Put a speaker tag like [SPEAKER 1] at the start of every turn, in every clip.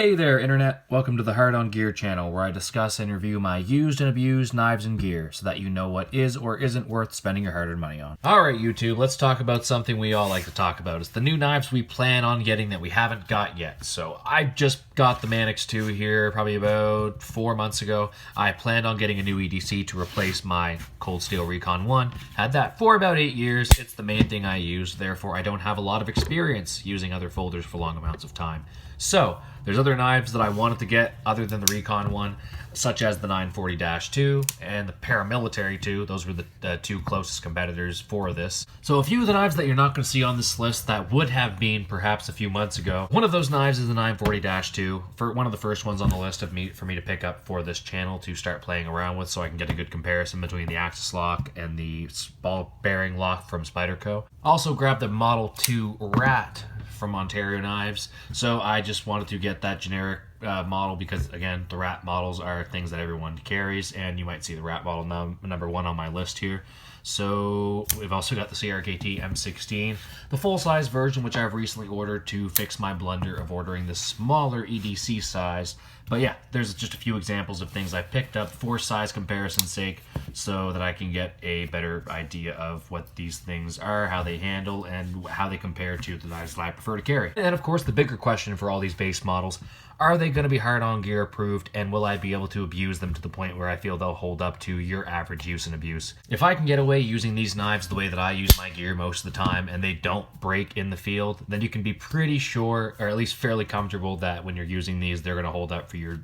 [SPEAKER 1] Hey there, Internet. Welcome to the Hard On Gear channel, where I discuss and review my used and abused knives and gear so that you know what is or isn't worth spending your hard-earned money on. Alright, YouTube, let's talk about something we all like to talk about. It's the new knives we plan on getting that we haven't got yet. So I just got the Manix 2 here probably about 4 months ago. I planned on getting a new EDC to replace my cold Steel Recon 1. Had that for about 8 years. It's the main thing I use, therefore I don't have a lot of experience using other folders for long amounts of time. So, there's other knives that I wanted to get other than the Recon one, such as the 940-2 and the Paramilitary 2. Those were the two closest competitors for this. So a few of the knives that you're not going to see on this list that would have been perhaps a few months ago. One of those knives is the 940-2, for one of the first ones on the list for me to pick up for this channel to start playing around with, so I can get a good comparison between the axis lock and the ball bearing lock from Spyderco. Also grabbed the Model 2 Rat from Ontario Knives, so I just wanted to get that generic model because, again, the Rat models are things that everyone carries, and you might see the Rat model number 1 on my list here. So we've also got the CRKT M16, the full-size version, which I've recently ordered to fix my blunder of ordering the smaller EDC size. But yeah, there's just a few examples of things I picked up for size comparison's sake so that I can get a better idea of what these things are, how they handle, and how they compare to the knives that I prefer to carry. And of course, the bigger question for all these base models, are they going to be hard-on gear approved, and will I be able to abuse them to the point where I feel they'll hold up to your average use and abuse? If I can get away using these knives the way that I use my gear most of the time, and they don't break in the field, then you can be pretty sure, or at least fairly comfortable, that when you're using these, they're going to hold up for your,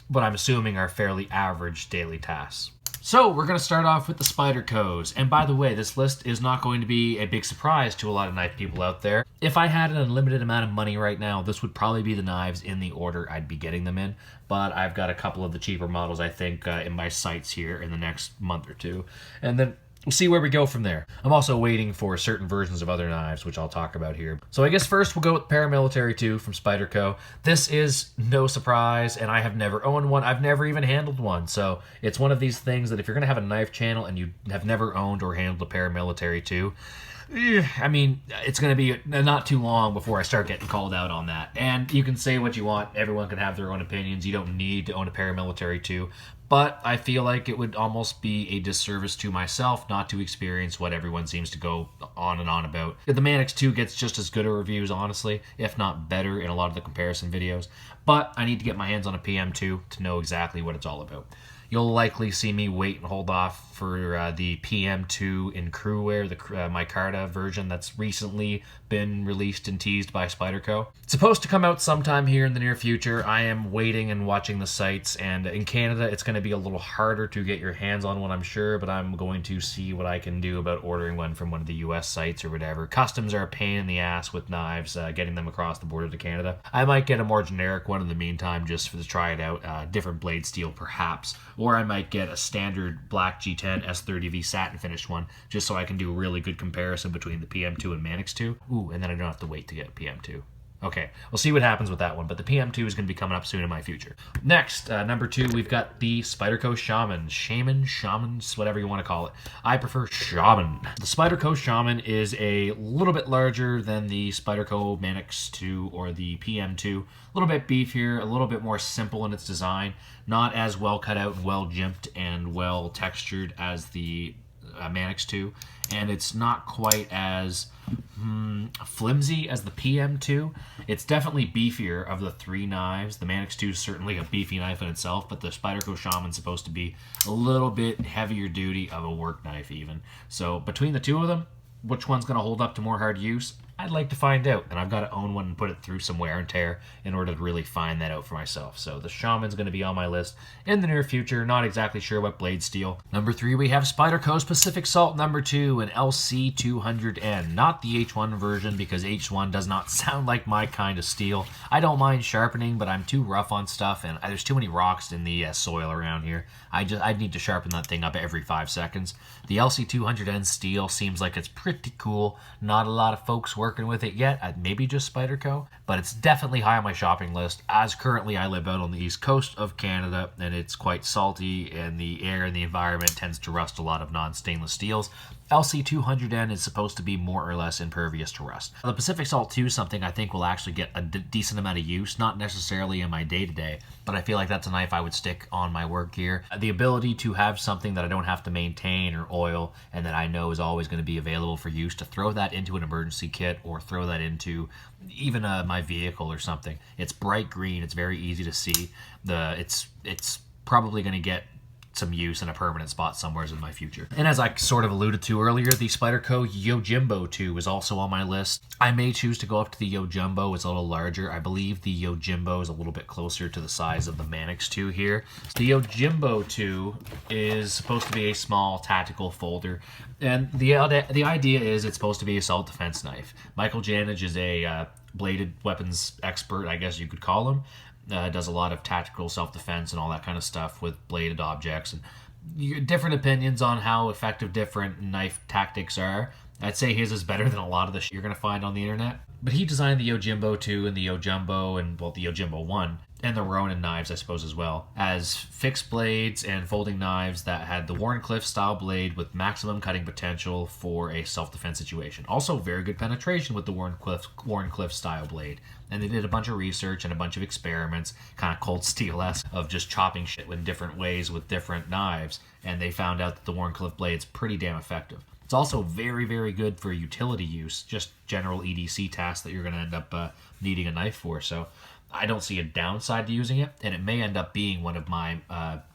[SPEAKER 1] what I'm assuming are fairly average daily tasks. So we're going to start off with the Spydercos, and by the way, this list is not going to be a big surprise to a lot of knife people out there. If I had an unlimited amount of money right now, this would probably be the knives in the order I'd be getting them in, but I've got a couple of the cheaper models, I think, in my sights here in the next month or two, and then we'll see where we go from there. I'm also waiting for certain versions of other knives, which I'll talk about here. So I guess first we'll go with Paramilitary 2 from Spyderco. This is no surprise, and I have never owned one. I've never even handled one. So it's one of these things that if you're going to have a knife channel and you have never owned or handled a Paramilitary 2, I mean, it's going to be not too long before I start getting called out on that. And you can say what you want. Everyone can have their own opinions. You don't need to own a Paramilitary 2. But I feel like it would almost be a disservice to myself not to experience what everyone seems to go on and on about. The Manix 2 gets just as good of reviews, honestly, if not better in a lot of the comparison videos. But I need to get my hands on a PM2 to know exactly what it's all about. You'll likely see me wait and hold off for the PM2 in crewwear, the Micarta version that's recently been released and teased by Spyderco. It's supposed to come out sometime here in the near future. I am waiting and watching the sites, and in Canada it's going to be a little harder to get your hands on one, I'm sure, but I'm going to see what I can do about ordering one from one of the US sites or whatever. Customs are a pain in the ass with knives, getting them across the border to Canada. I might get a more generic one in the meantime just to try it out, different blade steel perhaps, or I might get a standard black G10 S30V satin finished one, just so I can do a really good comparison between the PM2 and Manix 2. Ooh, and then I don't have to wait to get PM2. Okay, we'll see what happens with that one, but the PM2 is going to be coming up soon in my future. Next, number 2, we've got the Spyderco Shaman. Shaman, whatever you want to call it. I prefer Shaman. The Spyderco Shaman is a little bit larger than the Spyderco Manix 2 or the PM2. A little bit beefier, a little bit more simple in its design. Not as well cut out and well jimped and well textured as the Manix 2. And it's not quite as flimsy as the PM2. It's definitely beefier of the 3 knives. The Manix 2 is certainly a beefy knife in itself, but the Spyderco Shaman's supposed to be a little bit heavier duty of a work knife even. So between the two of them, which one's going to hold up to more hard use? I'd like to find out, and I've got to own one and put it through some wear and tear in order to really find that out for myself. So the Shaman's going to be on my list in the near future. Not exactly sure what blade steel. Number 3, we have Spyderco's Pacific Salt number 2, an LC200N. Not the H1 version, because H1 does not sound like my kind of steel. I don't mind sharpening, but I'm too rough on stuff, and there's too many rocks in the soil around here. I'd need to sharpen that thing up every 5 seconds. The LC200N Steel seems like it's pretty cool. Not a lot of folks working with it yet, maybe just Spyderco, but it's definitely high on my shopping list, as currently I live out on the east coast of Canada, and it's quite salty, and the air and the environment tends to rust a lot of non-stainless steels. LC200N is supposed to be more or less impervious to rust. The Pacific Salt 2 is something I think will actually get a decent amount of use, not necessarily in my day-to-day, but I feel like that's a knife I would stick on my work gear. The ability to have something that I don't have to maintain or oil and that I know is always going to be available for use, to throw that into an emergency kit or throw that into even my vehicle or something. It's bright green, it's very easy to see. It's probably going to get some use in a permanent spot somewhere in my future. And as I sort of alluded to earlier, the Spyderco Jimbo II is also on my list. I may choose to go up to the Jimbo. It's a little larger. I believe the Jimbo is a little bit closer to the size of the Manix 2 here. The Jimbo II is supposed to be a small tactical folder, and the idea is it's supposed to be a self-defense knife. Michael Jeanage is a bladed weapons expert, I guess you could call him. Does a lot of tactical self-defense and all that kind of stuff with bladed objects, and different opinions on how effective different knife tactics are. I'd say his is better than a lot of the shit you're going to find on the internet. But he designed the Jimbo 2 and the Jimbo and, well, the Jimbo 1 and the Ronin knives, I suppose, as well, as fixed blades and folding knives that had the Wharncliffe style blade with maximum cutting potential for a self-defense situation. Also, very good penetration with the Wharncliffe style blade. And they did a bunch of research and a bunch of experiments, kind of Cold Steel-esque, of just chopping shit in different ways with different knives, and they found out that the Wharncliffe blade's pretty damn effective. It's also very, very good for utility use, just general EDC tasks that you're going to end up needing a knife for. So I don't see a downside to using it, and it may end up being one of my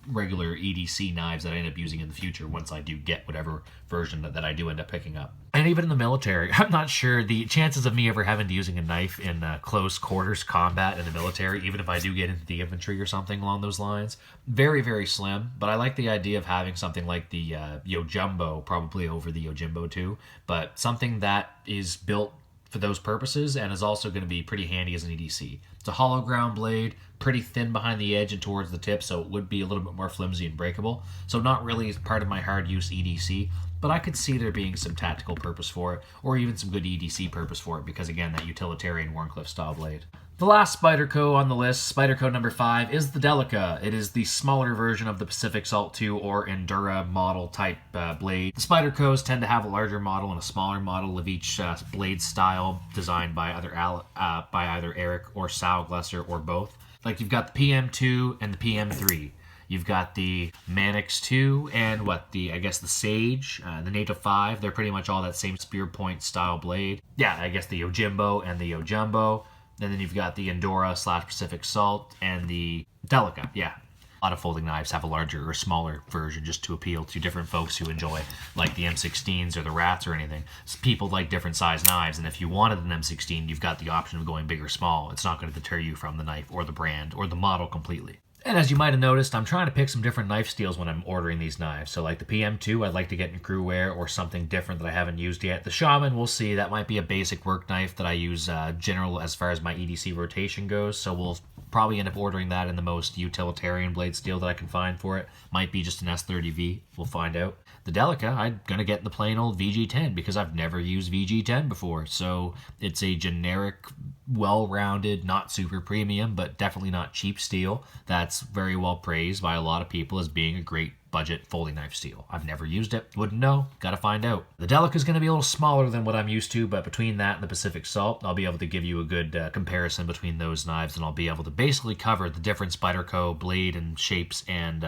[SPEAKER 1] regular EDC knives that I end up using in the future once I do get whatever version that I do end up picking up. And even in the military, I'm not sure the chances of me ever having to using a knife in close quarters combat in the military, even if I do get into the infantry or something along those lines, very, very slim. But I like the idea of having something like the Jimbo probably over the Jimbo 2, but something that is built for those purposes and is also going to be pretty handy as an EDC. It's a hollow ground blade, pretty thin behind the edge and towards the tip, so it would be a little bit more flimsy and breakable. So not really part of my hard use EDC, but I could see there being some tactical purpose for it, or even some good EDC purpose for it, because again, that utilitarian Wharncliffe style blade. The last Spyderco on the list, Spyderco number 5, is the Delica. It is the smaller version of the Pacific Salt 2 or Endura model type blade. The Spydercos tend to have a larger model and a smaller model of each blade style, designed by either Eric or Sal Glesser or both. Like you've got the PM2 and the PM3. You've got the Manix 2 and the Sage, the NATO 5. They're pretty much all that same spear point style blade. Yeah, I guess the Jimbo and the Jumbo. And then you've got the Endura / Pacific Salt and the Delica. Yeah, a lot of folding knives have a larger or smaller version just to appeal to different folks who enjoy, like the M16s or the Rats or anything. People like different size knives, and if you wanted an M16, you've got the option of going big or small. It's not going to deter you from the knife or the brand or the model completely. And as you might have noticed, I'm trying to pick some different knife steels when I'm ordering these knives. So like the PM2, I'd like to get in crew wear or something different that I haven't used yet. The Shaman, we'll see. That might be a basic work knife that I use general as far as my EDC rotation goes. So we'll probably end up ordering that in the most utilitarian blade steel that I can find for it. Might be just an S30V. We'll find out. The Delica, I'm going to get the plain old VG10 because I've never used VG10 before. So it's a generic, well-rounded, not super premium, but definitely not cheap steel that's very well praised by a lot of people as being a great budget folding knife steel. I've never used it. Wouldn't know. Gotta find out. The Delica is going to be a little smaller than what I'm used to, but between that and the Pacific Salt, I'll be able to give you a good comparison between those knives, and I'll be able to basically cover the different Spyderco blade and shapes and,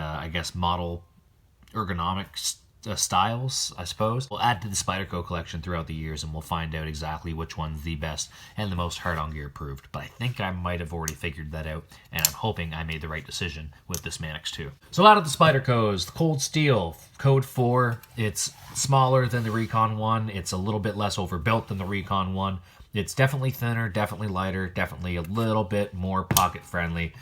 [SPEAKER 1] model ergonomics styles, I suppose. We'll add to the Spyderco collection throughout the years, and we'll find out exactly which one's the best and the most hard-on-gear approved. But I think I might have already figured that out, and I'm hoping I made the right decision with this Manix 2. So out of the Spydercos, the Cold Steel Code 4, it's smaller than the Recon 1. It's a little bit less overbuilt than the Recon 1. It's definitely thinner, definitely lighter, definitely a little bit more pocket-friendly,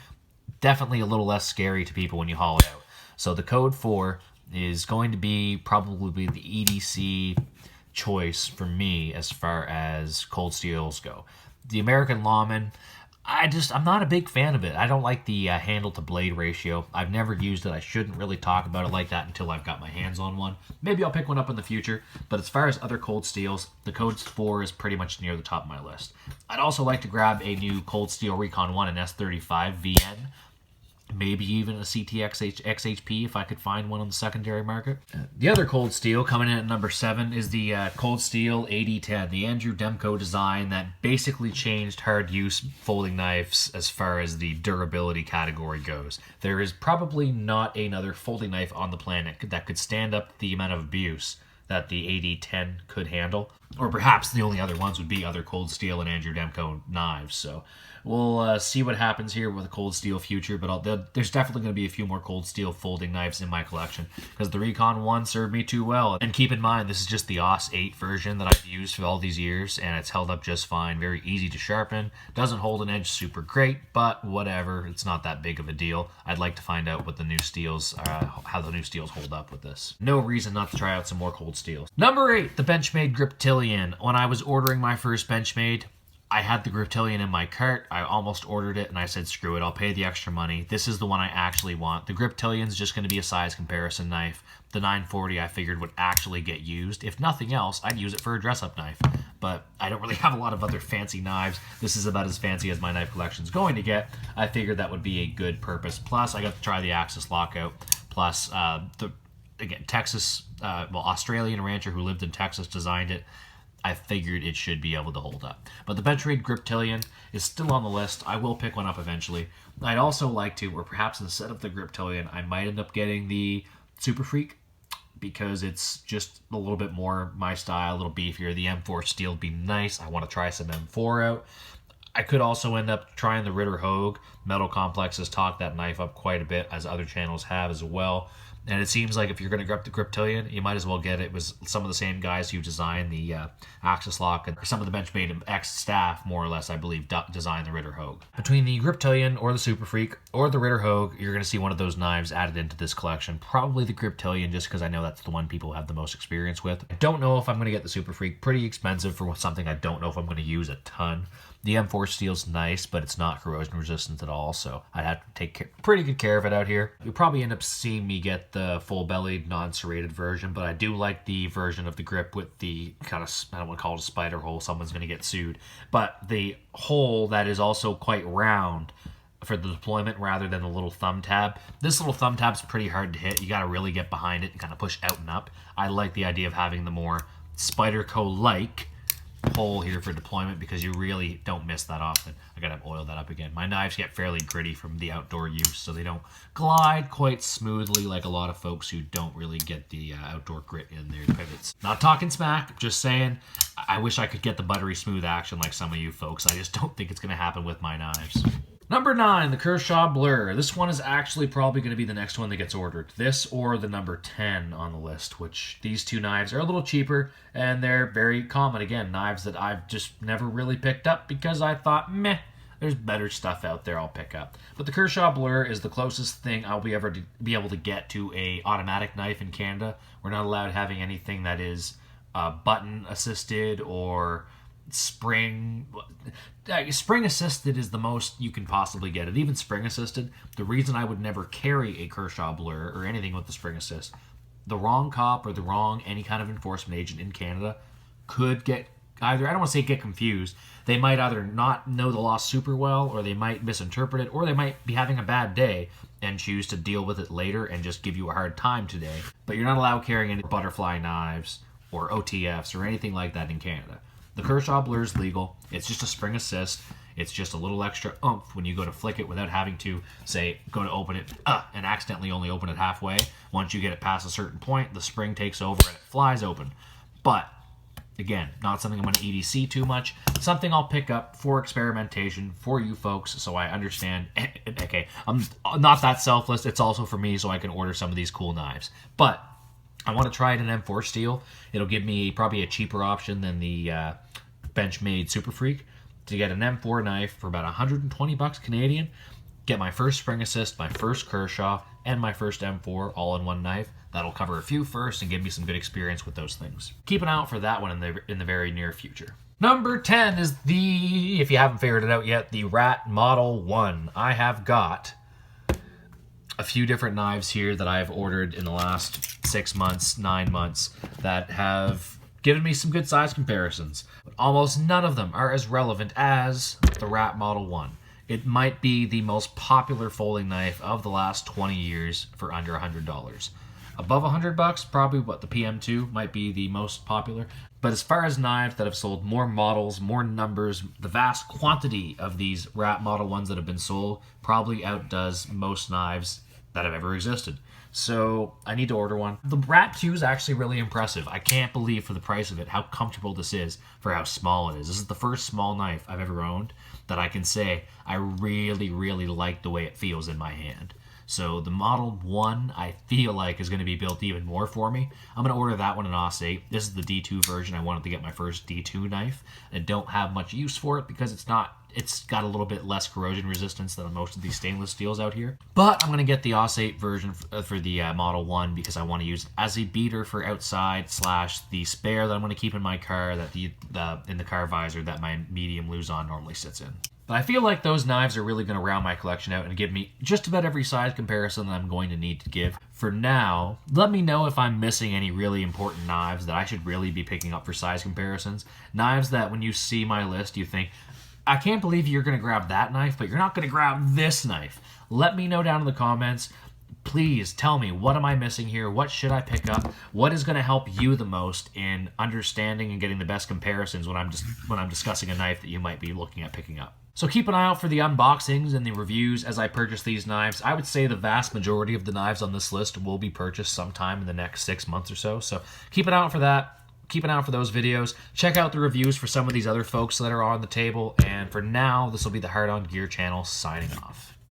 [SPEAKER 1] definitely a little less scary to people when you haul it out. So the Code 4 is going to be probably the EDC choice for me as far as cold steels go. The American Lawman, I'm not a big fan of it. I don't like the handle to blade ratio. I've never used it. I shouldn't really talk about it like that until I've got my hands on one. Maybe I'll pick one up in the future, but as far as other cold steels, the Code 4 is pretty much near the top of my list. I'd also like to grab a new Cold Steel Recon 1 and S35 VN. maybe even a CTX XHP if I could find one on the secondary market. The other Cold Steel coming in at number 7 is the Cold Steel AD10, the Andrew Demko design that basically changed hard use folding knives as far as the durability category goes. There is probably not another folding knife on the planet that could stand up the amount of abuse that the AD10 could handle. Or perhaps the only other ones would be other Cold Steel and Andrew Demko knives. So we'll see what happens here with the Cold Steel future, but there's definitely going to be a few more Cold Steel folding knives in my collection because the Recon 1 served me too well. And keep in mind, this is just the OS 8 version that I've used for all these years, and it's held up just fine. Very easy to sharpen. Doesn't hold an edge super great, but whatever. It's not that big of a deal. I'd like to find out what the new steels, how the new steels hold up with this. No reason not to try out some more Cold Steels. Number 8, the Benchmade Griptilian. When I was ordering my first Benchmade, I had the Griptilian in my cart. I almost ordered it and I said, screw it, I'll pay the extra money. This is the one I actually want. The Griptilian's just going to be a size comparison knife. The 940 I figured would actually get used. If nothing else, I'd use it for a dress-up knife. But I don't really have a lot of other fancy knives. This is about as fancy as my knife collection's going to get. I figured that would be a good purpose. Plus, I got to try the Axis lockout. Plus, again, Australian rancher who lived in Texas designed it. I figured it should be able to hold up. But the Benchmade Griptilian is still on the list. I will pick one up eventually. I'd also like to, or perhaps instead of the Griptilian, I might end up getting the Super Freak because it's just a little bit more my style, a little beefier. The M4 steel would be nice. I want to try some M4 out. I could also end up trying the Ritter Hogue. Metal Complex has talked that knife up quite a bit, as other channels have as well. And it seems like if you're going to grab the Griptilian, you might as well get it. It was some of the same guys who designed the Axis Lock, and some of the Benchmade ex-staff, more or less, I believe, designed the Ritter Hogue. Between the Griptilian or the Super Freak or the Ritter Hogue, you're going to see one of those knives added into this collection. Probably the Griptilian, just because I know that's the one people have the most experience with. I don't know if I'm going to get the Super Freak. Pretty expensive for something I don't know if I'm going to use a ton. The M4 steel's nice, but it's not corrosion resistant at all, so I'd have to take pretty good care of it out here. You'll probably end up seeing me get the full-bellied, non-serrated version, but I do like the version of the grip with the kind of, I don't want to call it a spider hole, someone's going to get sued, but the hole that is also quite round for the deployment rather than the little thumb tab. This little thumb tab's pretty hard to hit. You got to really get behind it and kind of push out and up. I like the idea of having the more Spyderco-like hole here for deployment because you really don't miss that often. I gotta oil that up again. My knives get fairly gritty from the outdoor use, so they don't glide quite smoothly like a lot of folks who don't really get the outdoor grit in their pivots. Not talking smack, just saying I wish I could get the buttery smooth action like some of you folks. I just don't think it's gonna happen with my knives. Number 9, the Kershaw Blur. This one is actually probably going to be the next one that gets ordered. This or the number 10 on the list, which these two knives are a little cheaper, and they're very common. Again, knives that I've just never really picked up because I thought, meh, there's better stuff out there I'll pick up. But the Kershaw Blur is the closest thing I'll be able to get to a automatic knife in Canada. We're not allowed having anything that is button assisted or spring assisted is the most you can possibly get it. Even spring assisted, the reason I would never carry a Kershaw Blur or anything with the spring assist, the wrong cop or the wrong any kind of enforcement agent in Canada could get either, I don't want to say get confused, they might either not know the law super well, or they might misinterpret it, or they might be having a bad day and choose to deal with it later and just give you a hard time today. But you're not allowed carrying any butterfly knives or OTFs or anything like that in Canada. The Kershaw Blur is legal. It's just a spring assist. It's just a little extra oomph when you go to flick it without having to, say, go to open it and accidentally only open it halfway. Once you get it past a certain point, the spring takes over and it flies open. But, again, not something I'm going to EDC too much. Something I'll pick up for experimentation for you folks so I understand. Okay, I'm not that selfless. It's also for me so I can order some of these cool knives. But I want to try it in M4 steel. It'll give me probably a cheaper option than the Benchmade Super Freak to get an M4 knife for about 120 bucks Canadian. Get my first spring assist, my first Kershaw, and my first M4 all in one knife. That'll cover a few first and give me some good experience with those things. Keep an eye out for that one in the very near future. Number 10 is the, if you haven't figured it out yet, the Rat Model 1. I have got a few different knives here that I've ordered in the last 6 months, 9 months that have given me some good size comparisons. But almost none of them are as relevant as the Rat Model 1. It might be the most popular folding knife of the last 20 years for under $100. Above $100, probably what the PM2 might be the most popular. But as far as knives that have sold more models, more numbers, the vast quantity of these wrap model ones that have been sold probably outdoes most knives that have ever existed. So I need to order one. The Rat 2 is actually really impressive. I can't believe for the price of it how comfortable this is for how small it is. This is the first small knife I've ever owned that I can say I really, really like the way it feels in my hand. So the Model 1, I feel like, is going to be built even more for me. I'm going to order that one in Osce 8. This is the D2 version. I wanted to get my first D2 knife. I don't have much use for it because it's got a little bit less corrosion resistance than most of these stainless steels out here. But I'm going to get the Osce 8 version for the Model 1 because I want to use it as a beater for outside / the spare that I'm going to keep in my car that in the car visor that my medium Luzon normally sits in. But I feel like those knives are really going to round my collection out and give me just about every size comparison that I'm going to need to give. For now, let me know if I'm missing any really important knives that I should really be picking up for size comparisons. Knives that when you see my list, you think, I can't believe you're going to grab that knife, but you're not going to grab this knife. Let me know down in the comments. Please tell me, what am I missing here? What should I pick up? What is going to help you the most in understanding and getting the best comparisons when I'm discussing a knife that you might be looking at picking up? So keep an eye out for the unboxings and the reviews as I purchase these knives. I would say the vast majority of the knives on this list will be purchased sometime in the next 6 months or so. So keep an eye out for that. Keep an eye out for those videos. Check out the reviews for some of these other folks that are on the table. And for now, this will be the Hard On Gear channel signing off.